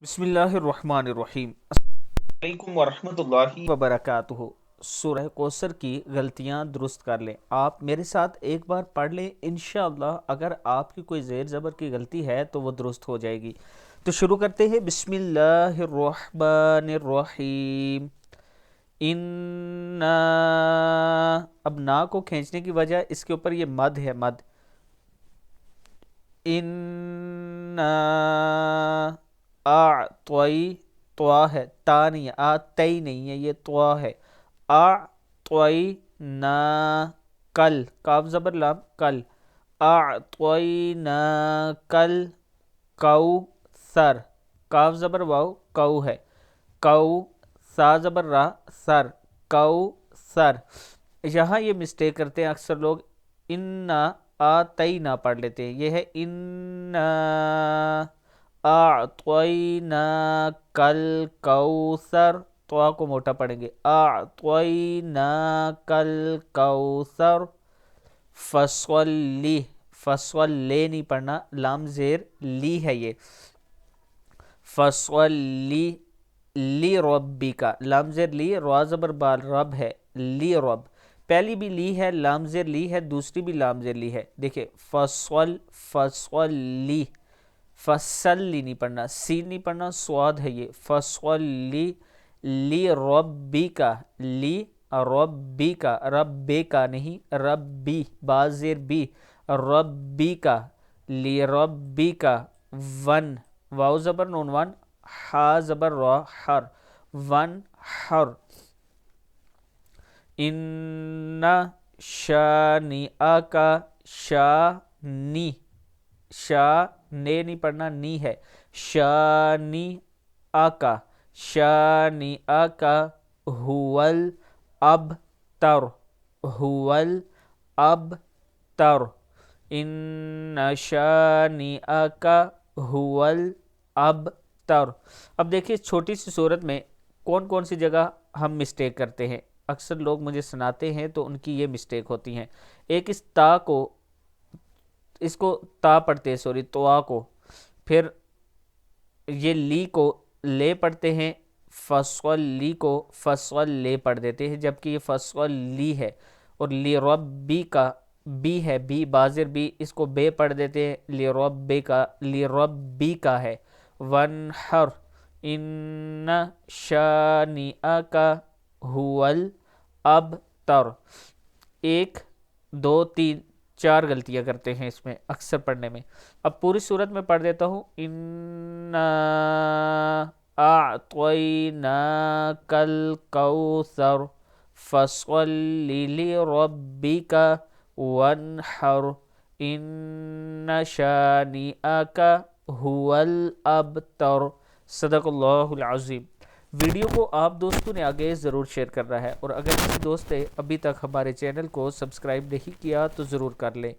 بسم اللہ الرحمن الرحیم علیکم ورحمۃ اللہ وبرکاتہ۔ سورہ کوثر کی غلطیاں درست کر لیں۔ آپ میرے ساتھ ایک بار پڑھ لیں، انشاءاللہ اگر آپ کی کوئی زیر زبر کی غلطی ہے تو وہ درست ہو جائے گی۔ تو شروع کرتے ہیں، بسم اللہ الرحمن الرحیم۔ انا، اب نا کو کھینچنے کی وجہ اس کے اوپر یہ مد ہے، مد۔ انا اعطی، طوا ہے، تا نہیں ہے، آتی نہیں ہے، یہ طوا ہے۔ اعطی نا کل، کاف زبر لام، کل۔ اعطی نا کل کوثر، کاف زبر واو، کو ہے، کو، سا زبر را، سر، کوثر۔ یہاں یہ مسٹیک کرتے ہیں اکثر لوگ، انا آتینا پڑھ لیتے ہیں، یہ ہے انا اعطینا کل کوثر، تو کو موٹا پڑھیں گے، اعطینا کل کوثر فصلی، فصل لے نہیں پڑھنا، لام زیر لی ہے یہ، فصلی لی ربی کا، لام زیر لی، را زبر بال، رب ہے، لی رب، پہلی بھی لی ہے، لام زیر لی ہے، دوسری بھی لام زیر لی ہے، دیکھیں فصل، فصل لی، فصل لی نہیں پڑھنا، سین نہیں پڑھنا، سواد ہے یہ، فصل لی ربی کا، لی ربی کا، ربی کا نہیں، ربی، باز زیر بی، ربی کا، لی ربی کا، ون، واو زبر نون ون، ہا زبر را، ہر، ون ہر، ان شانئک، شانی، شا نے نہیں پڑھنا، نی ہے، شانی آکا، شانی آکا ہوول اب تر، ہوول اب تر، ان شانی آکا ہوول اب تر۔ اب دیکھیے چھوٹی سی صورت میں کون کون سی جگہ ہم مسٹیک کرتے ہیں، اکثر لوگ مجھے سناتے ہیں تو ان کی یہ مسٹیک ہوتی ہیں۔ ایک اس تا کو، اس کو تا پڑھتے ہیں، سوری توا کو، پھر یہ لی کو لے پڑھتے ہیں، فصل لی کو فصل لے پڑھ دیتے ہیں، جبکہ یہ فصل لی ہے، اور لی ربی کا بی ہے، بی بازر بی، اس کو بے پڑھ دیتے ہیں، لی ربی کا، لی ربی کا ہے، ونحر، ان شانئک ہوول ابتر۔ ایک، دو، تین، چار غلطیاں کرتے ہیں اس میں اکثر پڑھنے میں۔ اب پوری صورت میں پڑھ دیتا ہوں، انا اعطیناک الکوثر فصل لربک وانحر ان شانئک هو الابتر۔ صدق اللہ العظیم۔ ویڈیو کو آپ دوستوں نے آگے ضرور شیئر کرنا ہے، اور اگر کسی دوست نے ابھی تک ہمارے چینل کو سبسکرائب نہیں کیا تو ضرور کر لیں۔